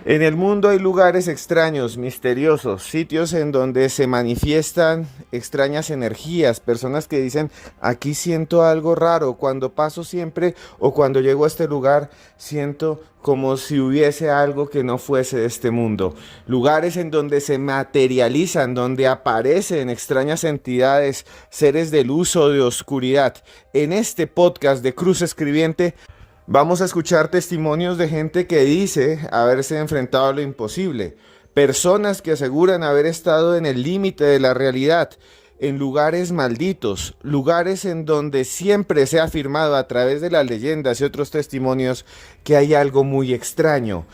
En el mundo hay lugares extraños, misteriosos, sitios en donde se manifiestan extrañas energías, personas que dicen, aquí siento algo raro, cuando paso siempre o cuando llego a este lugar siento como si hubiese algo que no fuese de este mundo. Lugares en donde se materializan, donde aparecen extrañas entidades, seres de luz o de oscuridad. En este podcast de Cruz Escribiente vamos a escuchar testimonios de gente que dice haberse enfrentado a lo imposible, personas que aseguran haber estado en el límite de la realidad, en lugares malditos, lugares en donde siempre se ha afirmado a través de las leyendas y otros testimonios que hay algo muy extraño.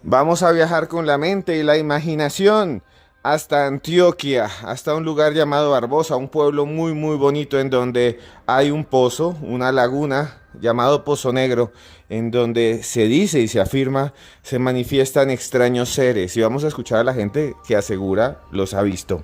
Vamos a viajar con la mente y la imaginación hasta Antioquia, hasta un lugar llamado Barbosa, un pueblo muy bonito en donde hay un pozo, una laguna llamado Pozo Negro, en donde se dice y se afirma se manifiestan extraños seres, y vamos a escuchar a la gente que asegura los ha visto.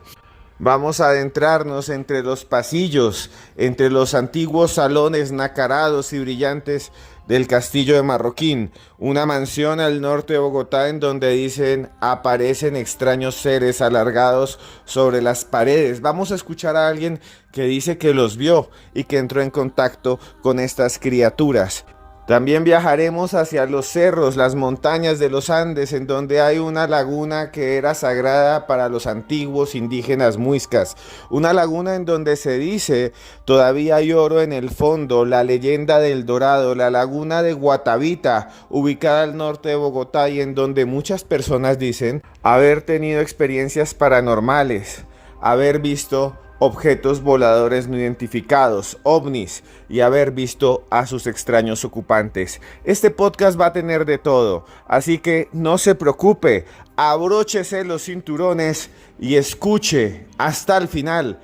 Vamos a adentrarnos entre los pasillos, entre los antiguos salones nacarados y brillantes del Castillo de Marroquín, una mansión al norte de Bogotá en donde dicen aparecen extraños seres alargados sobre las paredes. Vamos a escuchar a alguien que dice que los vio y que entró en contacto con estas criaturas. También viajaremos hacia los cerros, las montañas de los Andes, en donde hay una laguna que era sagrada para los antiguos indígenas muiscas. Una laguna en donde se dice todavía hay oro en el fondo, la leyenda del Dorado, la laguna de Guatavita, ubicada al norte de Bogotá, y en donde muchas personas dicen haber tenido experiencias paranormales, haber visto objetos voladores no identificados, ovnis, y haber visto a sus extraños ocupantes. Este podcast va a tener de todo, así que no se preocupe, abróchese los cinturones y escuche hasta el final,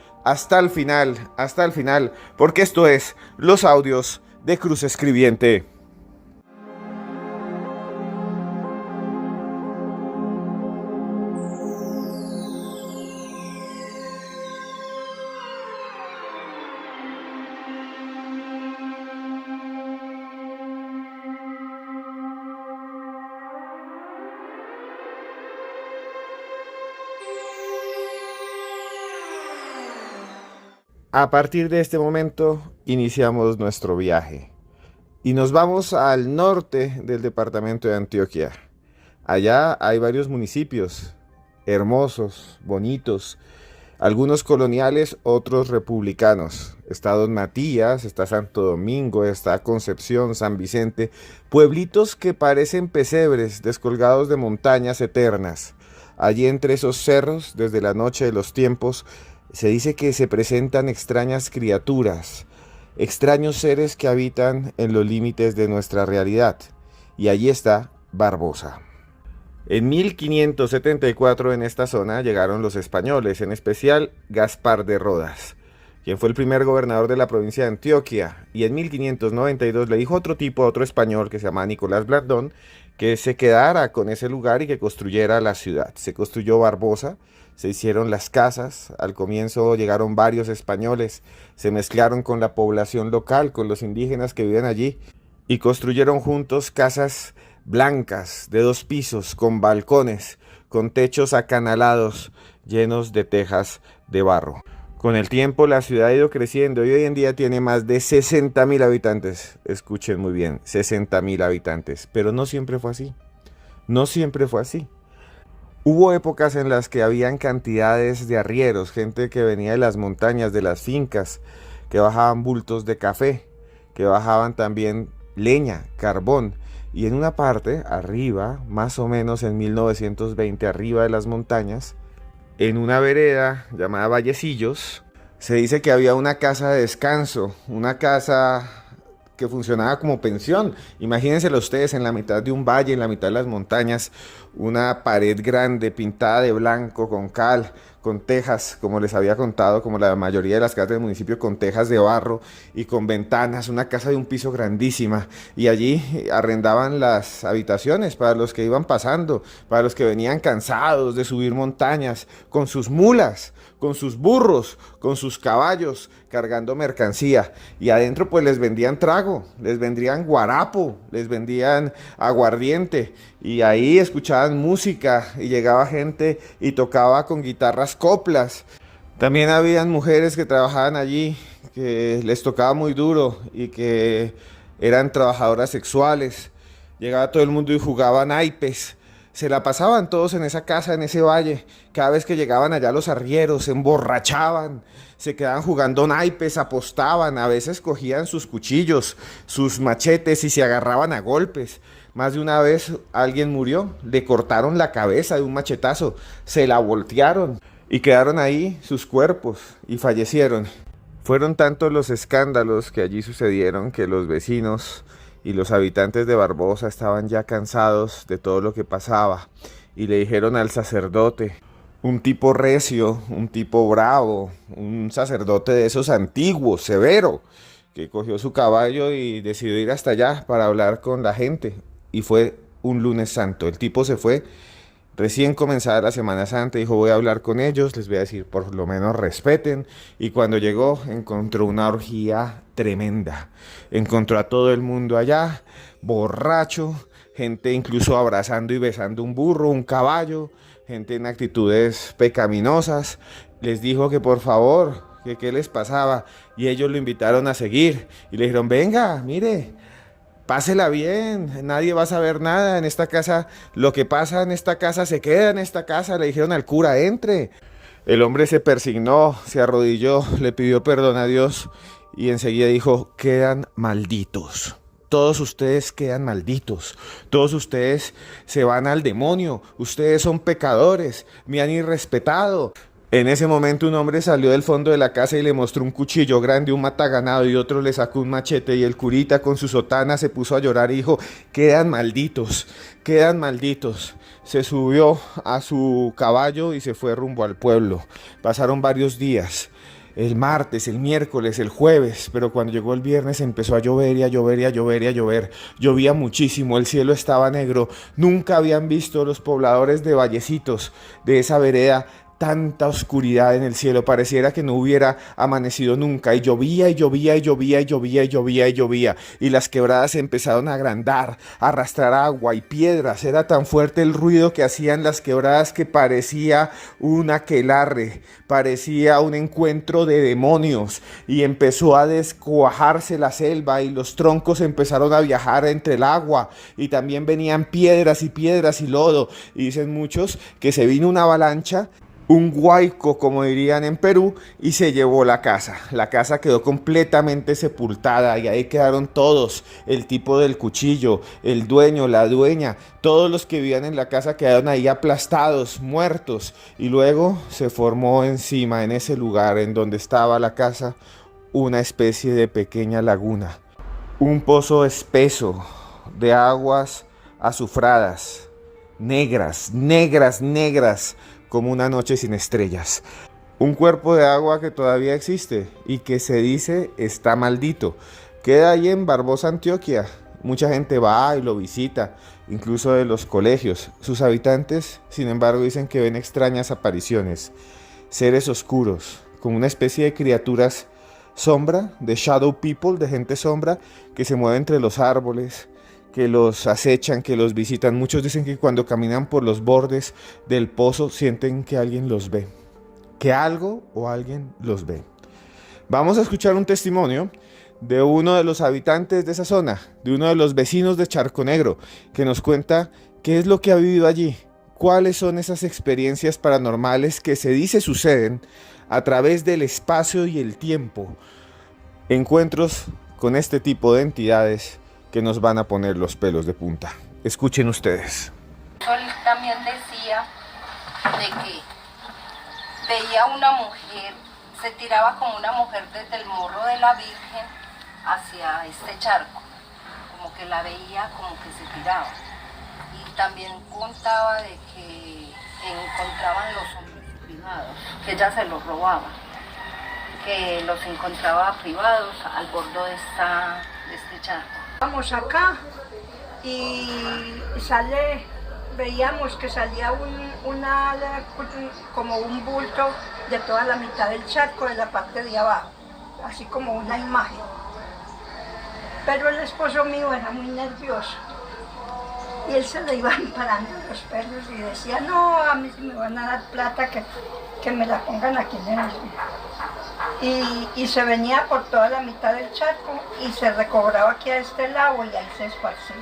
porque esto es los audios de Cruz Escribiente. A partir de este momento iniciamos nuestro viaje y nos vamos al norte del departamento de Antioquia. Allá hay varios municipios hermosos, bonitos, algunos coloniales, otros republicanos. Está Don Matías, está Santo Domingo, está Concepción, San Vicente, pueblitos que parecen pesebres descolgados de montañas eternas. Allí entre esos cerros, desde la noche de los tiempos, se dice que se presentan extrañas criaturas, extraños seres que habitan en los límites de nuestra realidad. Y allí está Barbosa. En 1574 en esta zona llegaron los españoles, en especial Gaspar de Rodas, quien fue el primer gobernador de la provincia de Antioquia. Y en 1592 le dijo otro tipo, otro español que se llama Nicolás Blandón, que se quedara con ese lugar y que construyera la ciudad. Se construyó Barbosa. Se hicieron las casas, al comienzo llegaron varios españoles, se mezclaron con la población local, con los indígenas que viven allí, y construyeron juntos casas blancas de 2 pisos, con balcones, con techos acanalados, llenos de tejas de barro. Con el tiempo la ciudad ha ido creciendo y hoy en día tiene más de 60.000 habitantes. Escuchen muy bien, 60.000 habitantes, pero no siempre fue así, no siempre fue así. Hubo épocas en las que habían cantidades de arrieros, gente que venía de las montañas, de las fincas, que bajaban bultos de café, que bajaban también leña, carbón. Y en una parte, arriba, más o menos en 1920, arriba de las montañas, en una vereda llamada Vallecillos, se dice que había una casa de descanso, una casa que funcionaba como pensión. Imagínenselo ustedes en la mitad de un valle, en la mitad de las montañas, una pared grande pintada de blanco con cal, con tejas, como les había contado, como la mayoría de las casas del municipio, con tejas de barro y con ventanas, una casa de un piso grandísima. Y allí arrendaban las habitaciones para los que iban pasando, para los que venían cansados de subir montañas, con sus mulas, con sus burros, con sus caballos, cargando mercancía. Y adentro pues les vendían trago, les vendían guarapo, les vendían aguardiente. Y ahí escuchaban música y llegaba gente y tocaba con guitarras coplas. También habían mujeres que trabajaban allí, que les tocaba muy duro y que eran trabajadoras sexuales. Llegaba todo el mundo y jugaban naipes. Se la pasaban todos en esa casa, en ese valle. Cada vez que llegaban allá los arrieros, se emborrachaban, se quedaban jugando naipes, apostaban, a veces cogían sus cuchillos, sus machetes y se agarraban a golpes. Más de una vez alguien murió, le cortaron la cabeza de un machetazo, se la voltearon y quedaron ahí sus cuerpos y fallecieron. Fueron tantos los escándalos que allí sucedieron que los vecinos y los habitantes de Barbosa estaban ya cansados de todo lo que pasaba y le dijeron al sacerdote, un tipo recio, un tipo bravo, un sacerdote de esos antiguos, severo, que cogió su caballo y decidió ir hasta allá para hablar con la gente. Y fue un lunes santo. El tipo se fue recién comenzada la Semana Santa, dijo voy a hablar con ellos, les voy a decir por lo menos respeten. Y cuando llegó encontró una orgía tremenda. Encontró a todo el mundo allá, borracho, gente incluso abrazando y besando un burro, un caballo, gente en actitudes pecaminosas. Les dijo que por favor, que qué les pasaba, y ellos lo invitaron a seguir y le dijeron venga, mire, pásela bien, nadie va a saber nada en esta casa, lo que pasa en esta casa se queda en esta casa, le dijeron al cura, entre. El hombre se persignó, se arrodilló, le pidió perdón a Dios y enseguida dijo, quedan malditos. Todos ustedes quedan malditos, todos ustedes se van al demonio, ustedes son pecadores, me han irrespetado. En ese momento un hombre salió del fondo de la casa y le mostró un cuchillo grande, un mataganado, y otro le sacó un machete, y el curita con su sotana se puso a llorar y dijo, quedan malditos, quedan malditos. Se subió a su caballo y se fue rumbo al pueblo. Pasaron varios días, el martes, el miércoles, el jueves, pero cuando llegó el viernes empezó a llover y a llover y a llover y a llover. Llovía muchísimo, el cielo estaba negro. Nunca habían visto los pobladores de Vallecitos, de esa vereda, tanta oscuridad en el cielo, pareciera que no hubiera amanecido nunca, y llovía y llovía y llovía y llovía y llovía y llovía, y las quebradas se empezaron a agrandar, a arrastrar agua y piedras. Era tan fuerte el ruido que hacían las quebradas que parecía un aquelarre, parecía un encuentro de demonios, y empezó a descuajarse la selva y los troncos empezaron a viajar entre el agua, y también venían piedras y lodo, y dicen muchos que se vino una avalancha, un huaico, como dirían en Perú, y se llevó la casa. La casa quedó completamente sepultada y ahí quedaron todos, el tipo del cuchillo, el dueño, la dueña, todos los que vivían en la casa quedaron ahí aplastados, muertos, y luego se formó encima, en ese lugar en donde estaba la casa, una especie de pequeña laguna, un pozo espeso de aguas azufradas, negras, negras, negras, como una noche sin estrellas. Un cuerpo de agua que todavía existe y que se dice está maldito. Queda ahí en Barbosa, Antioquia. Mucha gente va y lo visita, incluso de los colegios. Sus habitantes, sin embargo, dicen que ven extrañas apariciones, seres oscuros, como una especie de criaturas sombra, de shadow people, de gente sombra, que se mueve entre los árboles, que los acechan, que los visitan. Muchos dicen que cuando caminan por los bordes del pozo sienten que alguien los ve, que algo o alguien los ve. Vamos a escuchar un testimonio de uno de los habitantes de esa zona, de uno de los vecinos de Charco Negro, que nos cuenta qué es lo que ha vivido allí, cuáles son esas experiencias paranormales que se dice suceden a través del espacio y el tiempo. Encuentros con este tipo de entidades que nos van a poner los pelos de punta. Escuchen ustedes. Él también decía de que veía una mujer, se tiraba como una mujer desde el morro de la Virgen hacia este charco, como que la veía como que se tiraba. Y también contaba de que encontraban los hombres privados, que ella se los robaba, que los encontraba privados al borde de este charco. Vamos acá y veíamos que salía como un bulto de toda la mitad del charco, de la parte de abajo, así como una imagen. Pero el esposo mío era muy nervioso y él se le iban parando los pelos y decía, no, a mí sí me van a dar plata que me la pongan aquí en el... Y se venía por toda la mitad del charco y se recobraba aquí a este lado y ahí se esparcía.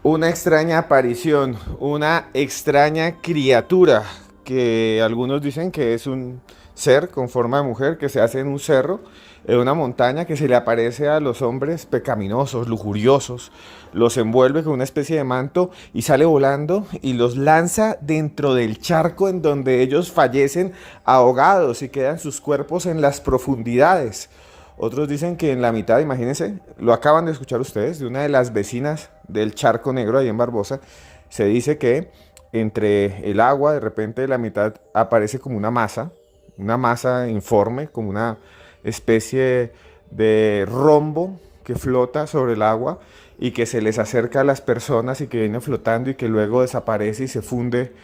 Una extraña aparición, una extraña criatura que algunos dicen que es un ser con forma de mujer que se hace en un cerro, en una montaña, que se le aparece a los hombres pecaminosos, lujuriosos, los envuelve con una especie de manto y sale volando y los lanza dentro del charco en donde ellos fallecen ahogados y quedan sus cuerpos en las profundidades. Otros dicen que en la mitad, imagínense, lo acaban de escuchar ustedes, de una de las vecinas del Charco Negro ahí en Barbosa, se dice que entre el agua de repente la mitad aparece como una masa informe, como una especie de rombo que flota sobre el agua y que se les acerca a las personas y que viene flotando y que luego desaparece y se funde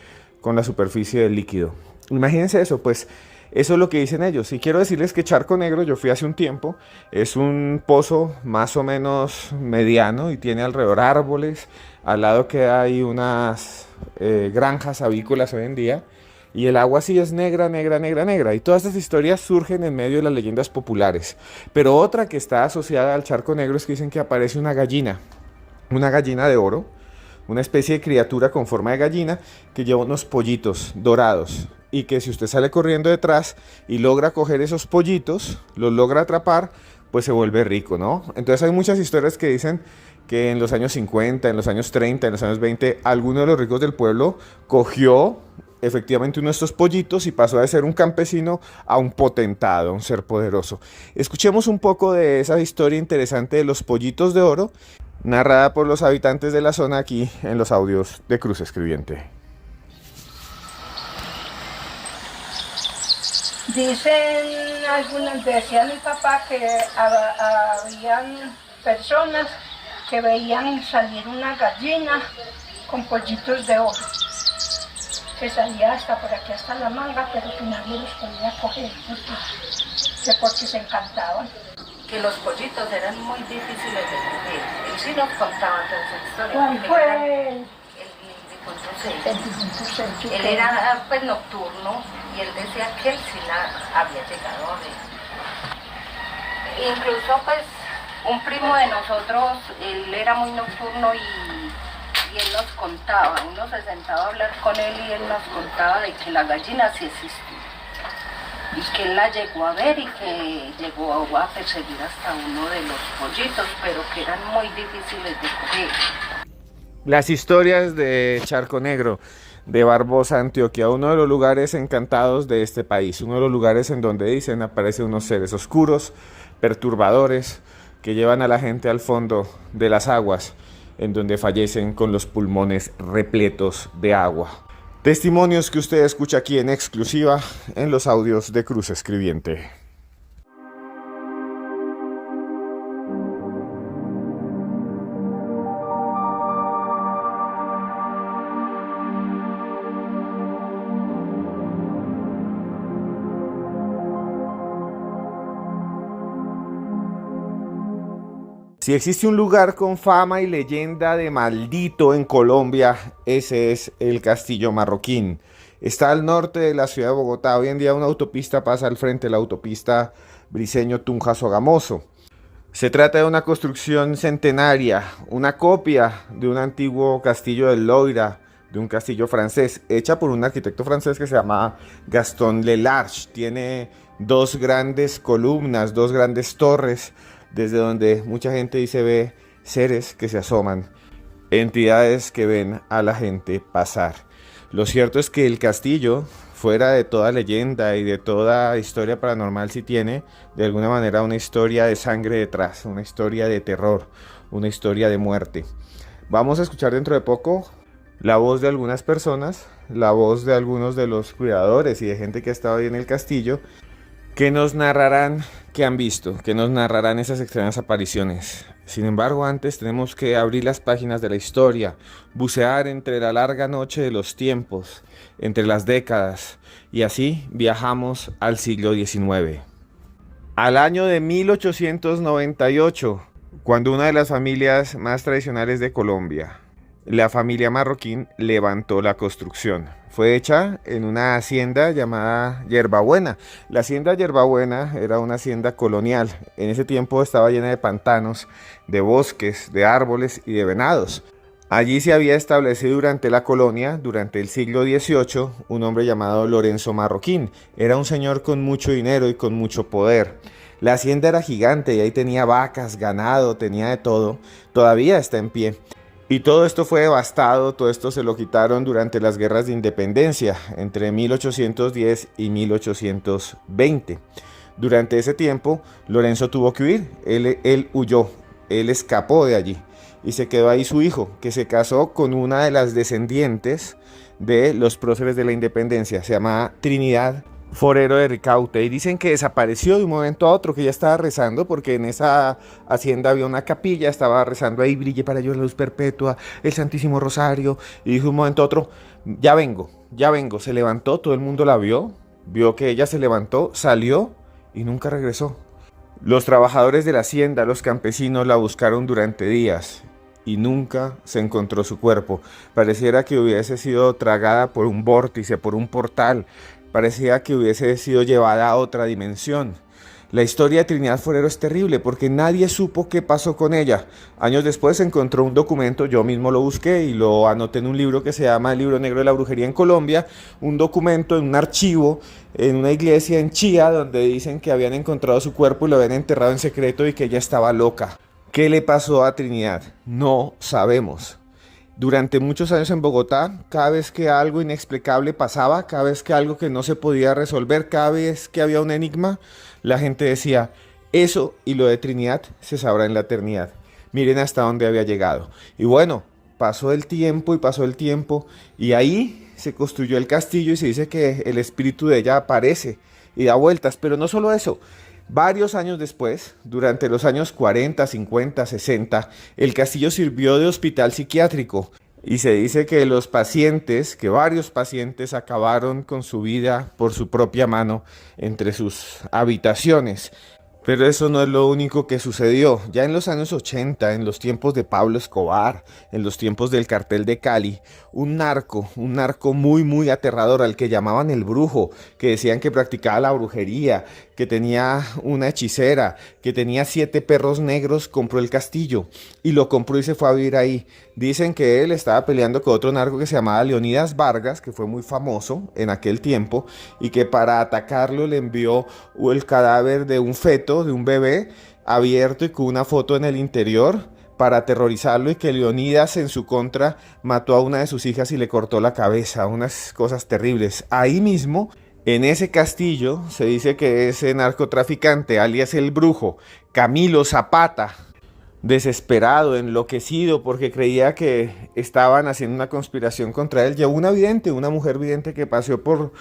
con la superficie del líquido. Imagínense eso, pues eso es lo que dicen ellos. Y quiero decirles que Charco Negro, yo fui hace un tiempo, es un pozo más o menos mediano y tiene alrededor árboles. Al lado que hay unas granjas avícolas hoy en día. Y el agua sí es negra, negra, negra, negra. Y todas estas historias surgen en medio de las leyendas populares. Pero otra que está asociada al Charco Negro es que dicen que aparece una gallina de oro, una especie de criatura con forma de gallina que lleva unos pollitos dorados. Y que si usted sale corriendo detrás y logra coger esos pollitos, los logra atrapar, pues se vuelve rico, ¿no? Entonces hay muchas historias que dicen que en los años 50, en los años 30, en los años 20, alguno de los ricos del pueblo cogió efectivamente uno de estos pollitos y pasó de ser un campesino a un potentado, un ser poderoso. Escuchemos un poco de esa historia interesante de los pollitos de oro, narrada por los habitantes de la zona aquí en los audios de Cruz Escribiente. Dicen algunos, decía mi papá que habían personas que veían salir una gallina con pollitos de oro, que salía hasta por aquí, hasta la manga, pero que nadie los podía coger, porque se encantaban. Que los pollitos eran muy difíciles de coger. Él sí nos contaba toda esa historia. ¿Cuál fue? El difunto Sergio. Él era pues nocturno y él decía que él sí había llegado a ver. Incluso pues un primo de nosotros, él era muy nocturno y él nos contaba, uno se sentaba a hablar con él y él nos contaba de que la gallina sí existía. Y que él la llegó a ver y que llegó a perseguir hasta uno de los pollitos, pero que eran muy difíciles de coger. Las historias de Charco Negro, de Barbosa, Antioquia, uno de los lugares encantados de este país, uno de los lugares en donde dicen aparecen unos seres oscuros, perturbadores, que llevan a la gente al fondo de las aguas, en donde fallecen con los pulmones repletos de agua. Testimonios que usted escucha aquí en exclusiva en los audios de Cruz Escribiente. Si existe un lugar con fama y leyenda de maldito en Colombia, ese es el Castillo Marroquín. Está al norte de la ciudad de Bogotá. Hoy en día una autopista pasa al frente de la autopista Briceño-Tunja-Sogamoso. Se trata de una construcción centenaria, una copia de un antiguo castillo del Loira, de un castillo francés, hecha por un arquitecto francés que se llama Gaston Lelarche. Tiene dos grandes columnas, dos grandes torres, desde donde mucha gente dice ve seres que se asoman, entidades que ven a la gente pasar. Lo cierto es que el castillo, fuera de toda leyenda y de toda historia paranormal, sí tiene de alguna manera una historia de sangre detrás, una historia de terror, una historia de muerte. Vamos a escuchar dentro de poco La voz de algunas personas, la voz de algunos de los cuidadores y de gente que ha estado ahí en el castillo, que nos narrarán qué han visto, que nos narrarán esas extrañas apariciones. Sin embargo, antes tenemos que abrir las páginas de la historia, bucear entre la larga noche de los tiempos, entre las décadas, y así viajamos al siglo XIX. Al año de 1898, cuando una de las familias más tradicionales de Colombia, la familia Marroquín, levantó la construcción. Fue hecha en una hacienda llamada Yerbabuena. La hacienda Yerbabuena era una hacienda colonial. En ese tiempo estaba llena de pantanos, de bosques, de árboles y de venados. Allí se había establecido durante la colonia, durante el siglo XVIII, un hombre llamado Lorenzo Marroquín. Era un señor con mucho dinero y con mucho poder. La hacienda era gigante y ahí tenía vacas, ganado, tenía de todo. Todavía está en pie. Y todo esto fue devastado, todo esto se lo quitaron durante las guerras de independencia, entre 1810 y 1820. Durante ese tiempo, Lorenzo tuvo que huir, él huyó, él escapó de allí. Y se quedó ahí su hijo, que se casó con una de las descendientes de los próceres de la independencia, se llamaba Trinidad Forero de Ricaurte, y dicen que desapareció de un momento a otro, que ella estaba rezando, porque en esa hacienda había una capilla, estaba rezando ahí, brille para ellos la luz perpetua, el Santísimo Rosario, y dijo de un momento a otro, ya vengo, se levantó, todo el mundo la vio que ella se levantó, salió y nunca regresó. Los trabajadores de la hacienda, los campesinos la buscaron durante días y nunca se encontró su cuerpo. Pareciera que hubiese sido tragada por un vórtice, por un portal. Parecía que hubiese sido llevada a otra dimensión. La historia de Trinidad Forero es terrible porque nadie supo qué pasó con ella. Años después se encontró un documento, yo mismo lo busqué y lo anoté en un libro que se llama El Libro Negro de la Brujería en Colombia, un documento en un archivo en una iglesia en Chía donde dicen que habían encontrado su cuerpo y lo habían enterrado en secreto y que ella estaba loca. ¿Qué le pasó a Trinidad? No sabemos. Durante muchos años en Bogotá, cada vez que algo inexplicable pasaba, cada vez que algo que no se podía resolver, cada vez que había un enigma, la gente decía, eso y lo de Trinidad se sabrá en la eternidad. Miren hasta dónde había llegado. Y bueno, pasó el tiempo y ahí se construyó el castillo y se dice que el espíritu de ella aparece y da vueltas, pero no solo eso. Varios años después, durante los años 40, 50, 60, el castillo sirvió de hospital psiquiátrico y se dice que varios pacientes acabaron con su vida por su propia mano entre sus habitaciones. Pero eso no es lo único que sucedió. Ya en los años 80, en los tiempos de Pablo Escobar, en los tiempos del cartel de Cali, un narco muy muy aterrador al que llamaban el brujo, que decían que practicaba la brujería, que tenía una hechicera, que tenía 7 perros negros, compró el castillo y lo compró y se fue a vivir ahí. Dicen que él estaba peleando con otro narco que se llamaba Leonidas Vargas, que fue muy famoso en aquel tiempo, y que para atacarlo le envió el cadáver de un feto, de un bebé abierto y con una foto en el interior para aterrorizarlo, y que Leonidas en su contra mató a una de sus hijas y le cortó la cabeza, unas cosas terribles. Ahí mismo, en ese castillo, se dice que ese narcotraficante, alias el brujo, Camilo Zapata, desesperado, enloquecido, porque creía que estaban haciendo una conspiración contra él, llevó una mujer vidente que paseó por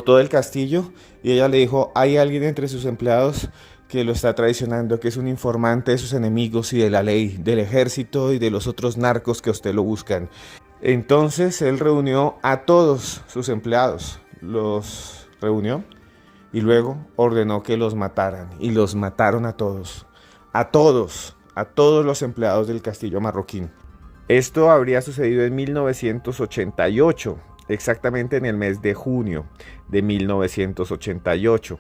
todo el castillo, y ella le dijo, hay alguien entre sus empleados que lo está traicionando, que es un informante de sus enemigos y de la ley, del ejército y de los otros narcos que a usted lo buscan. Entonces él reunió a todos sus empleados, los reunió y luego ordenó que los mataran, y los mataron a todos los empleados del castillo Marroquín. Esto habría sucedido en 1988, exactamente en el mes de junio de 1988.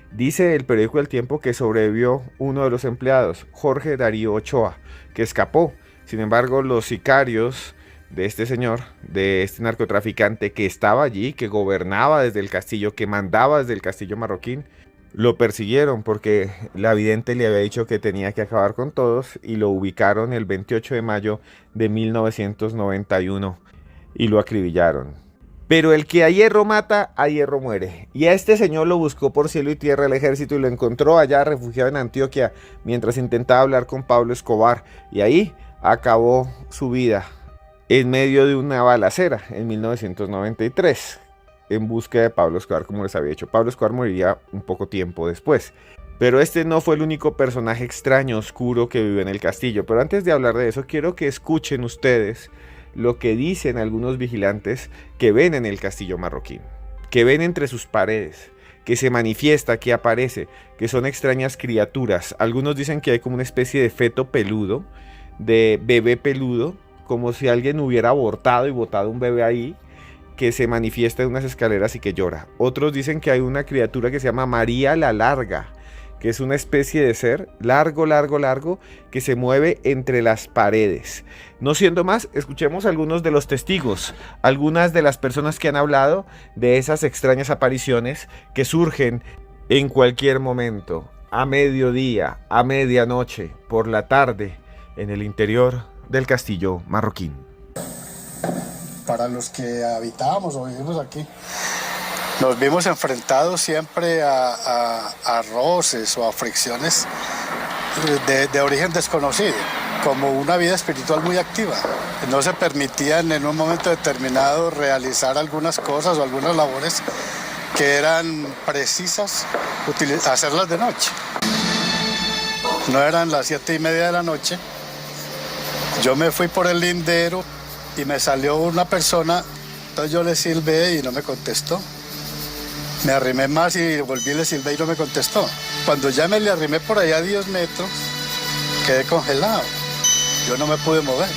Dice el periódico El Tiempo que sobrevivió uno de los empleados, Jorge Darío Ochoa, que escapó. Sin embargo, los sicarios de este señor, de este narcotraficante que estaba allí, que gobernaba desde el castillo, que mandaba desde el castillo Marroquín, lo persiguieron porque la vidente le había dicho que tenía que acabar con todos, y lo ubicaron el 28 de mayo de 1991 y lo acribillaron. Pero el que a hierro mata, a hierro muere. Y a este señor lo buscó por cielo y tierra el ejército y lo encontró allá refugiado en Antioquia mientras intentaba hablar con Pablo Escobar. Y ahí acabó su vida en medio de una balacera en 1993, en busca de Pablo Escobar, como les había dicho. Pablo Escobar moriría un poco tiempo después. Pero este no fue el único personaje extraño, oscuro que vivió en el castillo. Pero antes de hablar de eso, quiero que escuchen ustedes lo que dicen algunos vigilantes que ven en el castillo marroquín, que ven entre sus paredes, que se manifiesta, que aparece, que son extrañas criaturas. Algunos dicen que hay como una especie de feto peludo, de bebé peludo, como si alguien hubiera abortado y botado un bebé ahí, que se manifiesta en unas escaleras y que llora. Otros dicen que hay una criatura que se llama María la Larga, que es una especie de ser largo, largo, largo, que se mueve entre las paredes. No siendo más, escuchemos algunos de los testigos, algunas de las personas que han hablado de esas extrañas apariciones que surgen en cualquier momento, a mediodía, a medianoche, por la tarde, en el interior del castillo marroquín. Para los que habitábamos o vivimos aquí, nos vimos enfrentados siempre a roces o a fricciones de origen desconocido, como una vida espiritual muy activa. No se permitían en un momento determinado realizar algunas cosas o algunas labores que eran precisas hacerlas de noche. No eran las 7:30 de la noche. Yo me fui por el lindero y me salió una persona, entonces yo le silbé y no me contestó. Me arrimé más y volví y le silbé y no me contestó. Cuando ya me le arrimé por allá a 10 metros, quedé congelado. Yo no me pude mover.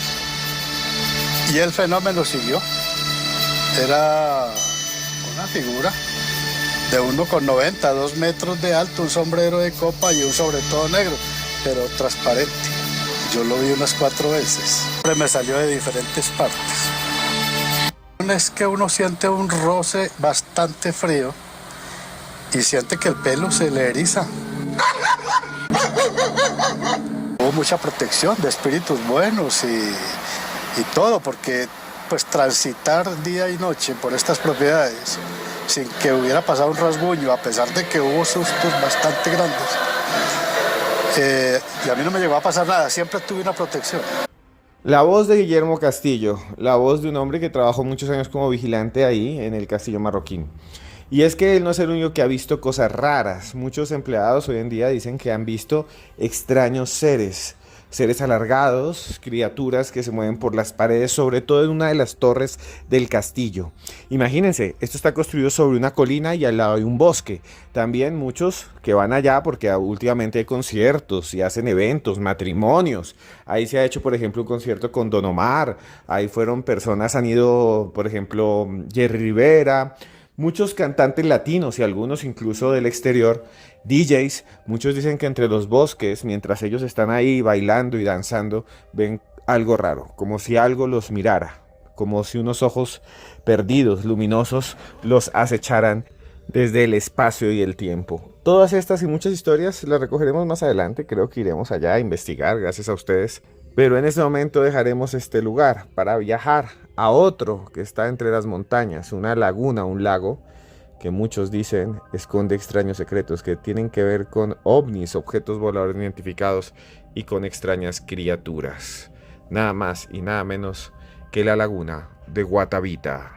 Y el fenómeno siguió. Era una figura de 1,90, 2 metros de alto, un sombrero de copa y un sobretodo negro, pero transparente. Yo lo vi unas 4 veces. Me salió de diferentes partes. Es que uno siente un roce bastante frío y siente que el pelo se le eriza. Hubo mucha protección de espíritus buenos y todo, porque pues transitar día y noche por estas propiedades sin que hubiera pasado un rasguño, a pesar de que hubo sustos bastante grandes, y a mí no me llegó a pasar nada, siempre tuve una protección. La voz de Guillermo Castillo, la voz de un hombre que trabajó muchos años como vigilante ahí en el castillo marroquín. Y es que él no es el único que ha visto cosas raras. Muchos empleados hoy en día dicen que han visto extraños seres alargados, criaturas que se mueven por las paredes, sobre todo en una de las torres del castillo. Imagínense, esto está construido sobre una colina y al lado hay un bosque. También muchos que van allá porque últimamente hay conciertos y hacen eventos, matrimonios. Ahí se ha hecho, por ejemplo, un concierto con Don Omar. Ahí fueron personas, han ido, por ejemplo, Jerry Rivera, muchos cantantes latinos y algunos incluso del exterior, DJs. Muchos dicen que entre los bosques, mientras ellos están ahí bailando y danzando, ven algo raro, como si algo los mirara, como si unos ojos perdidos, luminosos, los acecharan desde el espacio y el tiempo. Todas estas y muchas historias las recogeremos más adelante. Creo que iremos allá a investigar, gracias a ustedes. Pero en este momento dejaremos este lugar para viajar a otro que está entre las montañas, una laguna, un lago que muchos dicen esconde extraños secretos que tienen que ver con ovnis, objetos voladores no identificados, y con extrañas criaturas. Nada más y nada menos que la laguna de Guatavita.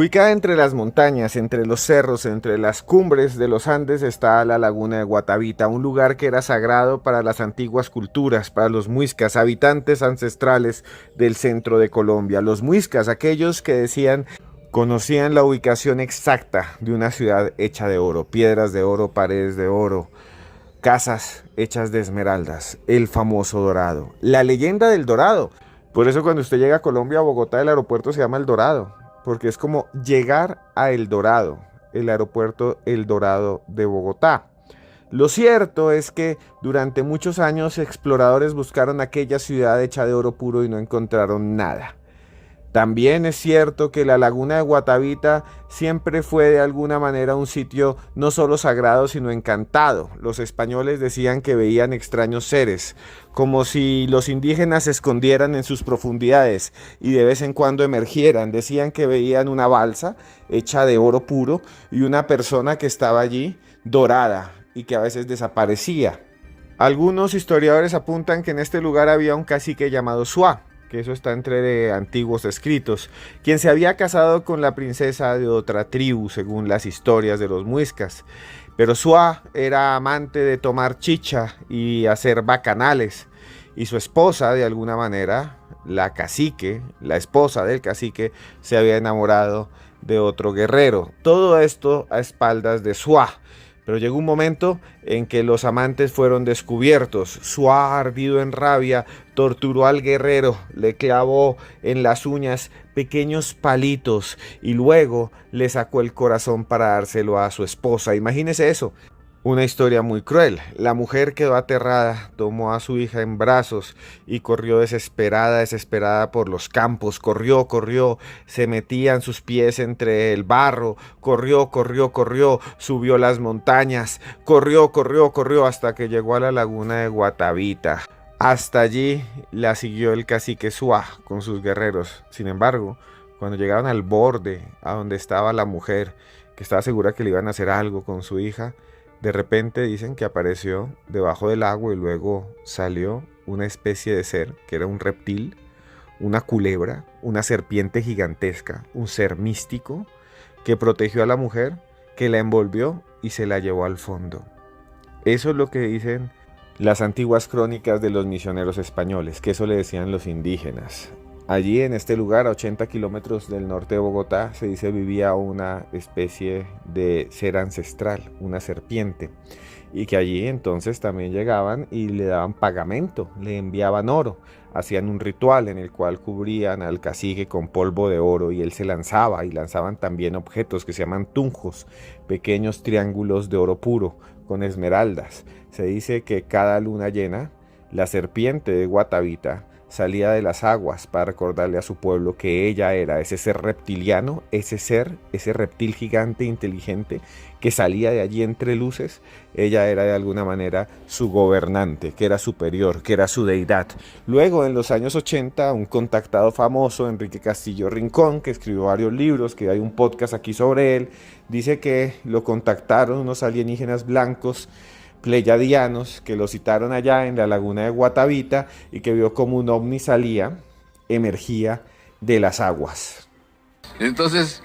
Ubicada entre las montañas, entre los cerros, entre las cumbres de los Andes está la laguna de Guatavita, un lugar que era sagrado para las antiguas culturas, para los muiscas, habitantes ancestrales del centro de Colombia. Los muiscas, aquellos que decían, conocían la ubicación exacta de una ciudad hecha de oro, piedras de oro, paredes de oro, casas hechas de esmeraldas, el famoso Dorado, la leyenda del Dorado. Por eso cuando usted llega a Colombia, a Bogotá, el aeropuerto se llama El Dorado, porque es como llegar a El Dorado, el aeropuerto El Dorado de Bogotá. Lo cierto es que durante muchos años exploradores buscaron aquella ciudad hecha de oro puro y no encontraron nada. También es cierto que la laguna de Guatavita siempre fue de alguna manera un sitio no solo sagrado sino encantado. Los españoles decían que veían extraños seres, como si los indígenas se escondieran en sus profundidades y de vez en cuando emergieran. Decían que veían una balsa hecha de oro puro y una persona que estaba allí dorada y que a veces desaparecía. Algunos historiadores apuntan que en este lugar había un cacique llamado Suá, que eso está entre antiguos escritos, quien se había casado con la princesa de otra tribu, según las historias de los muiscas. Pero Suá era amante de tomar chicha y hacer bacanales, y su esposa, de alguna manera, la cacique, la esposa del cacique, se había enamorado de otro guerrero. Todo esto a espaldas de Suá. Pero llegó un momento en que los amantes fueron descubiertos. Suá, ardido en rabia, torturó al guerrero, le clavó en las uñas pequeños palitos y luego le sacó el corazón para dárselo a su esposa. Imagínese eso. Una historia muy cruel. La mujer quedó aterrada, tomó a su hija en brazos y corrió desesperada por los campos. Corrió, se metían sus pies entre el barro, corrió, subió las montañas, corrió hasta que llegó a la laguna de Guatavita. Hasta allí la siguió el cacique Suá con sus guerreros. Sin embargo, cuando llegaron al borde, a donde estaba la mujer, que estaba segura que le iban a hacer algo con su hija, de repente dicen que apareció debajo del agua y luego salió una especie de ser, que era un reptil, una culebra, una serpiente gigantesca, un ser místico, que protegió a la mujer, que la envolvió y se la llevó al fondo. Eso es lo que dicen las antiguas crónicas de los misioneros españoles, que eso le decían los indígenas. Allí en este lugar, a 80 kilómetros del norte de Bogotá, se dice vivía una especie de ser ancestral, una serpiente, y que allí entonces también llegaban y le daban pagamento, le enviaban oro, hacían un ritual en el cual cubrían al cacique con polvo de oro y él se lanzaba, y lanzaban también objetos que se llaman tunjos, pequeños triángulos de oro puro con esmeraldas. Se dice que cada luna llena, la serpiente de Guatavita salía de las aguas para recordarle a su pueblo que ella era ese ser reptiliano, ese reptil gigante inteligente que salía de allí entre luces. Ella era de alguna manera su gobernante, que era superior, que era su deidad. Luego, en los años 80, un contactado famoso, Enrique Castillo Rincón, que escribió varios libros, que hay un podcast aquí sobre él, dice que lo contactaron unos alienígenas blancos pleyadianos que lo citaron allá en la laguna de Guatavita y que vio como un ovni emergía de las aguas. Entonces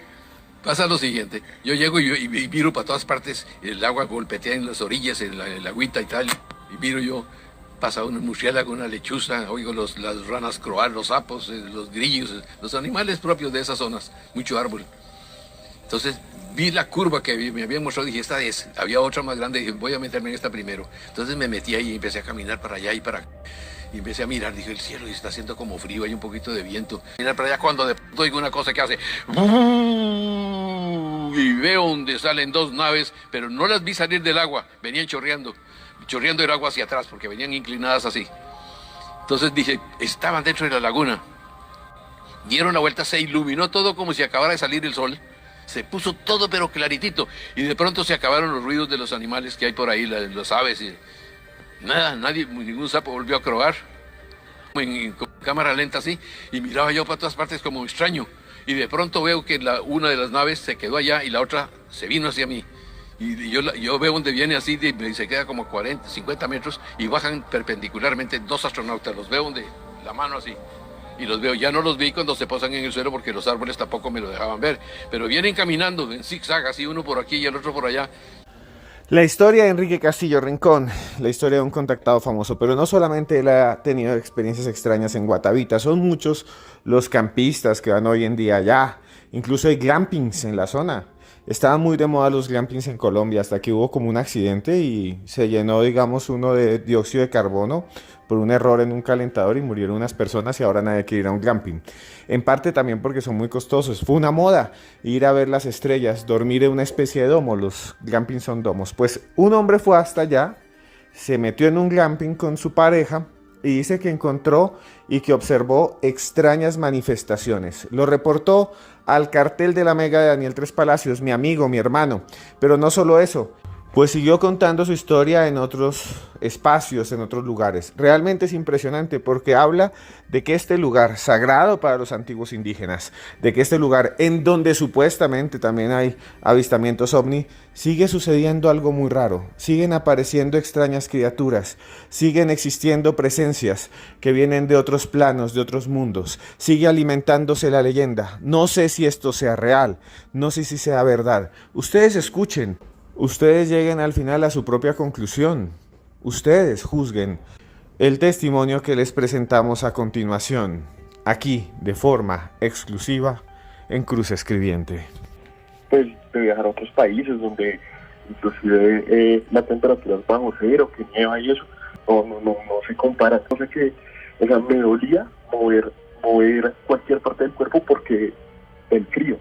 pasa lo siguiente, yo llego y miro para todas partes, el agua golpetea en las orillas, en la agüita y tal, y miro yo, pasa un murciélago, una lechuza, oigo las ranas croar, los sapos, los grillos, los animales propios de esas zonas, mucho árbol. Entonces vi la curva que me habían mostrado y dije, esta es. Había otra más grande y dije, voy a meterme en esta primero. Entonces me metí ahí y empecé a caminar para allá y para acá. Y empecé a mirar, dije, el cielo está haciendo como frío, hay un poquito de viento. Mirar para allá cuando de pronto oigo una cosa que hace y veo donde salen dos naves, pero no las vi salir del agua, venían chorreando el agua hacia atrás porque venían inclinadas así. Entonces dije, estaban dentro de la laguna. Dieron la vuelta, se iluminó todo como si acabara de salir el sol. Se puso todo pero claritito y de pronto se acabaron los ruidos de los animales que hay por ahí, las aves y nada, ningún sapo volvió a croar. Con cámara lenta así y miraba yo para todas partes como extraño y de pronto veo que una de las naves se quedó allá y la otra se vino hacia mí y yo veo donde viene así y se queda como 40, 50 metros y bajan perpendicularmente dos astronautas, los veo donde la mano así. Y los veo, ya no los vi cuando se posan en el suelo porque los árboles tampoco me lo dejaban ver, pero vienen caminando en zigzag, así uno por aquí y el otro por allá. La historia de Enrique Castillo Rincón, la historia de un contactado famoso, pero no solamente él ha tenido experiencias extrañas en Guatavita, son muchos los campistas que van hoy en día allá, incluso hay glampings en la zona. Estaban muy de moda los glampings en Colombia hasta que hubo como un accidente y se llenó, digamos, uno de dióxido de carbono por un error en un calentador y murieron unas personas y ahora nadie quiere ir a un glamping. En parte también porque son muy costosos. Fue una moda ir a ver las estrellas, dormir en una especie de domo. Los glampings son domos. Pues un hombre fue hasta allá, se metió en un glamping con su pareja y dice que encontró y que observó extrañas manifestaciones. Lo reportó al cartel de la Mega de Daniel Tres Palacios, mi amigo, mi hermano. Pero no solo eso, pues siguió contando su historia en otros espacios, en otros lugares. Realmente es impresionante porque habla de que este lugar sagrado para los antiguos indígenas, de que este lugar en donde supuestamente también hay avistamientos ovni, sigue sucediendo algo muy raro. Siguen apareciendo extrañas criaturas, siguen existiendo presencias que vienen de otros planos, de otros mundos. Sigue alimentándose la leyenda. No sé si esto sea real, no sé si sea verdad. Ustedes escuchen. Ustedes lleguen al final a su propia conclusión. Ustedes juzguen el testimonio que les presentamos a continuación, aquí de forma exclusiva en Cruz Escribiente. Pues de viajar a otros países donde inclusive la temperatura es bajo cero, que nieva y eso, no se compara. Cosa que, o sea, me dolía mover cualquier parte del cuerpo porque el frío.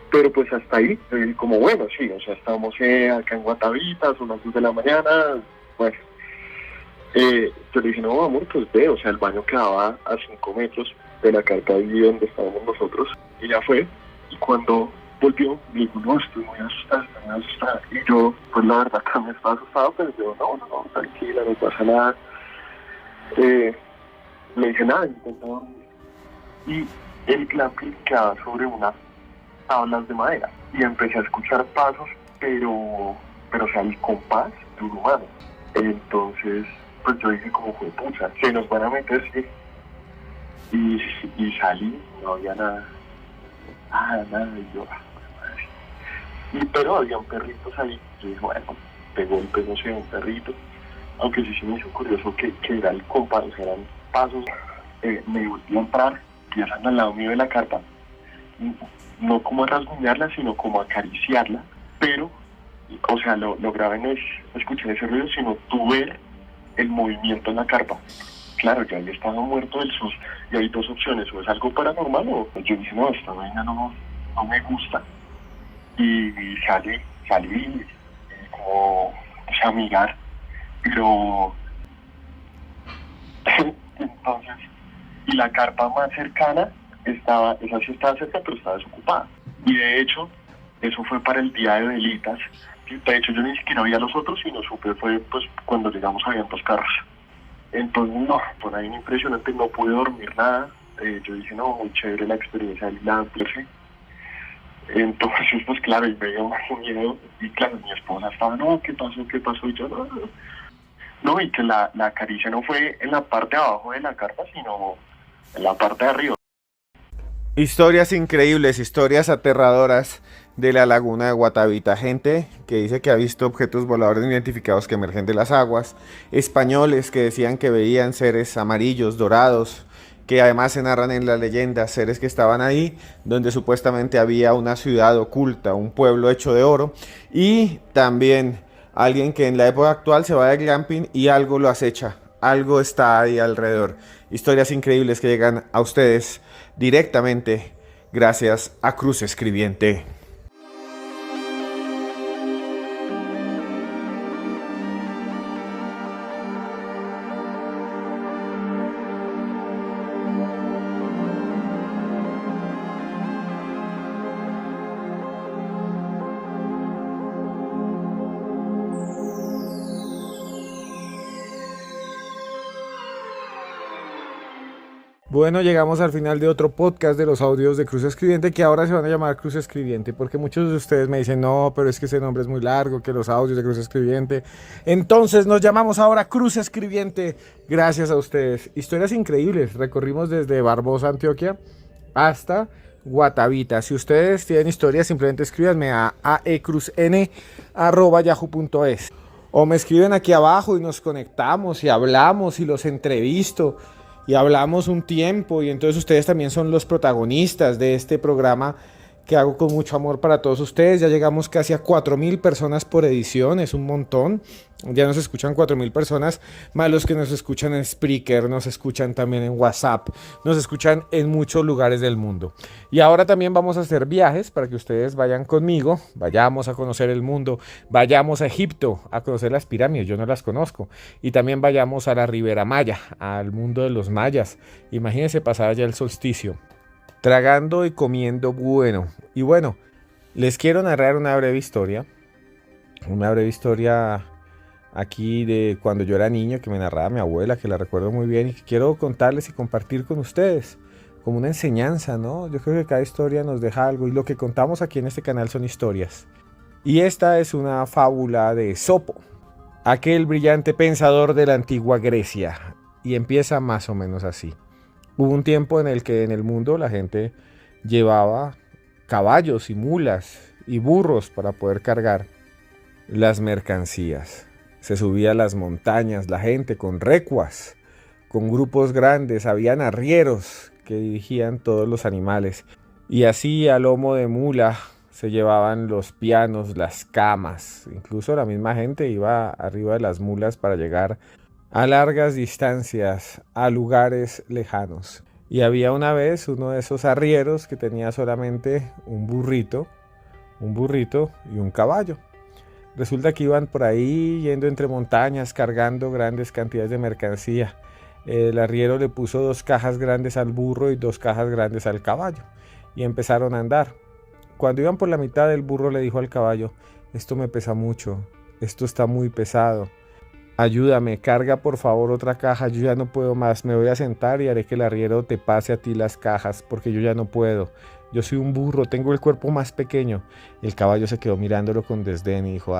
Pero pues hasta ahí, como bueno, sí, o sea, estamos acá en Guatavita, son las 2 de la mañana, bueno. Yo le dije, no, amor, pues ve, o sea, el baño quedaba a 5 metros de la carpa ahí donde estábamos nosotros. Y ya fue, y cuando volvió, me dijo, no, estoy muy asustada. Y yo, pues la verdad, también estaba asustado, pero yo, no, tranquila, no pasa nada. Le dije, nada, intentó dormir. Y el glamping quedaba sobre unas tablas de madera y empecé a escuchar pasos, pero o sea, el compás de un humano. Entonces, pues yo dije como fue pucha, se nos van a meter, sí. Y salí, no había nada, y yo, pero había perritos ahí. Yo dije, bueno, de golpe no sé, un perrito, aunque sí se me hizo curioso que era el compás, o sea, eran pasos. Me volví a entrar, empiezan al lado mío de la carpa, no como a rasguñarla, sino como a acariciarla, pero, o sea, lo grave no es escuchar ese ruido, sino tú ver el movimiento en la carpa. Claro, ya había estado muerto del susto, y hay dos opciones, o es algo paranormal, o yo dije, no, esta vaina no me gusta, y salí como, a mirar, pero, entonces, y la carpa más cercana, esa sí estaba cerca, pero estaba desocupada. Y de hecho, eso fue para el día de velitas. De hecho, yo ni siquiera vi a los otros, sino supe fue pues cuando llegamos habían 2 carros. Entonces, no, por ahí impresionante, no pude dormir nada. Yo dije, no, muy chévere la experiencia del lámpirse. Entonces, pues claro, y me dio más miedo. Y claro, mi esposa estaba, no, ¿qué pasó? Y yo, no, y que la caricia no fue en la parte de abajo de la carpa, sino en la parte de arriba. Historias increíbles, historias aterradoras de la laguna de Guatavita. Gente que dice que ha visto objetos voladores no identificados que emergen de las aguas. Españoles que decían que veían seres amarillos, dorados, que además se narran en la leyenda, seres que estaban ahí, donde supuestamente había una ciudad oculta, un pueblo hecho de oro. Y también alguien que en la época actual se va de glamping y algo lo acecha, algo está ahí alrededor. Historias increíbles que llegan a ustedes directamente gracias a Cruz Escribiente. Bueno, llegamos al final de otro podcast de los audios de Cruz Escribiente, que ahora se van a llamar Cruz Escribiente, porque muchos de ustedes me dicen, no, pero es que ese nombre es muy largo, que los audios de Cruz Escribiente. Entonces nos llamamos ahora Cruz Escribiente, gracias a ustedes. Historias increíbles, recorrimos desde Barbosa, Antioquia, hasta Guatavita. Si ustedes tienen historias, simplemente escríbanme a aecruzn@yahoo.es o me escriben aquí abajo y nos conectamos y hablamos y los entrevisto. Y hablamos un tiempo y entonces ustedes también son los protagonistas de este programa que hago con mucho amor para todos ustedes. Ya llegamos casi a 4.000 personas por edición, es un montón. Ya nos escuchan 4.000 personas, más los que nos escuchan en Spreaker, nos escuchan también en WhatsApp, nos escuchan en muchos lugares del mundo. Y ahora también vamos a hacer viajes para que ustedes vayan conmigo, vayamos a conocer el mundo, vayamos a Egipto a conocer las pirámides, yo no las conozco. Y también vayamos a la Ribera Maya, al mundo de los mayas. Imagínense pasar allá el solsticio, tragando y comiendo bueno. Y bueno, les quiero narrar una breve historia aquí de cuando yo era niño, que me narraba mi abuela, que la recuerdo muy bien y que quiero contarles y compartir con ustedes como una enseñanza, ¿no? Yo creo que cada historia nos deja algo y lo que contamos aquí en este canal son historias. Y esta es una fábula de Esopo, aquel brillante pensador de la antigua Grecia, y empieza más o menos así. Hubo un tiempo en el que en el mundo la gente llevaba caballos y mulas y burros para poder cargar las mercancías. Se subía a las montañas la gente con recuas, con grupos grandes, habían arrieros que dirigían todos los animales. Y así a lomo de mula se llevaban los pianos, las camas. Incluso la misma gente iba arriba de las mulas para llegar a largas distancias, a lugares lejanos. Y había una vez uno de esos arrieros que tenía solamente un burrito y un caballo. Resulta que iban por ahí yendo entre montañas cargando grandes cantidades de mercancía. El arriero le puso 2 cajas grandes al burro y 2 cajas grandes al caballo y empezaron a andar. Cuando iban por la mitad, el burro le dijo al caballo: esto me pesa mucho, esto está muy pesado. Ayúdame, carga por favor otra caja, yo ya no puedo más, me voy a sentar y haré que el arriero te pase a ti las cajas, porque yo ya no puedo. Yo soy un burro, tengo el cuerpo más pequeño. El caballo se quedó mirándolo con desdén y dijo: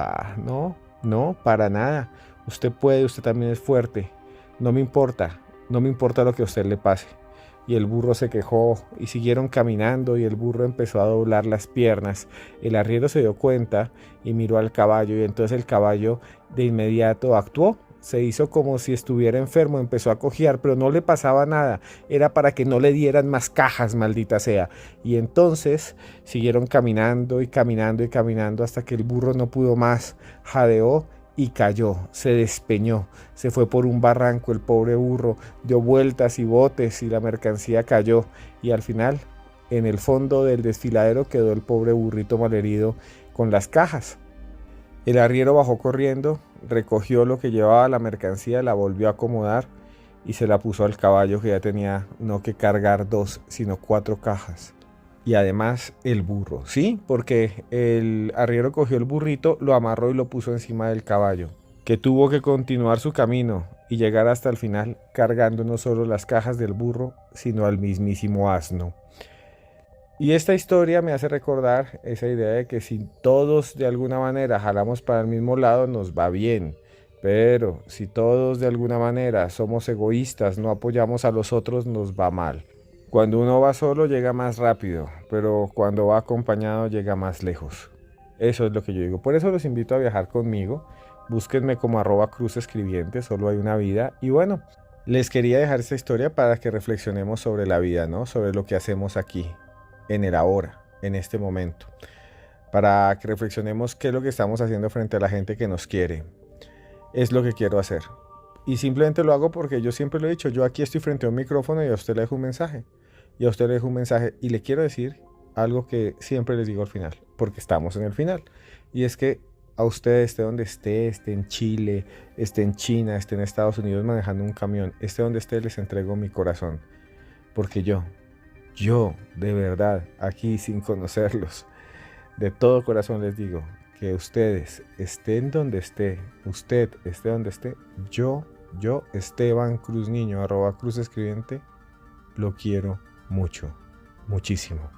no, para nada. Usted puede, usted también es fuerte. No me importa lo que a usted le pase. Y el burro se quejó y siguieron caminando y el burro empezó a doblar las piernas. El arriero se dio cuenta y miró al caballo y entonces el caballo de inmediato actuó. Se hizo como si estuviera enfermo, empezó a cojear, pero no le pasaba nada. Era para que no le dieran más cajas, maldita sea. Y entonces siguieron caminando y caminando y caminando hasta que el burro no pudo más. Jadeó y cayó, se despeñó, se fue por un barranco el pobre burro, dio vueltas y botes y la mercancía cayó. Y al final, en el fondo del desfiladero quedó el pobre burrito malherido con las cajas. El arriero bajó corriendo, recogió lo que llevaba la mercancía, la volvió a acomodar y se la puso al caballo, que ya tenía no que cargar 2, sino 4 cajas. Y además el burro, ¿sí? Porque el arriero cogió el burrito, lo amarró y lo puso encima del caballo, que tuvo que continuar su camino y llegar hasta el final cargando no solo las cajas del burro, sino al mismísimo asno. Y esta historia me hace recordar esa idea de que si todos de alguna manera jalamos para el mismo lado nos va bien, pero si todos de alguna manera somos egoístas, no apoyamos a los otros, nos va mal. Cuando uno va solo llega más rápido, pero cuando va acompañado llega más lejos. Eso es lo que yo digo. Por eso los invito a viajar conmigo. Búsquenme como @cruzescribiente, solo hay una vida. Y bueno, les quería dejar esta historia para que reflexionemos sobre la vida, ¿no? Sobre lo que hacemos aquí, en el ahora, en este momento. Para que reflexionemos qué es lo que estamos haciendo frente a la gente que nos quiere. Es lo que quiero hacer. Y simplemente lo hago porque yo siempre lo he dicho, yo aquí estoy frente a un micrófono y a usted le dejo un mensaje. Y a usted le dejo un mensaje y le quiero decir algo que siempre les digo al final, porque estamos en el final. Y es que a usted, esté donde esté en Chile, esté en China, esté en Estados Unidos manejando un camión, esté donde esté, les entrego mi corazón. Porque yo, de verdad, aquí sin conocerlos, de todo corazón les digo que ustedes estén donde esté, usted esté donde esté, yo, Esteban Cruz Niño, @cruzescribiente, lo quiero mucho, muchísimo.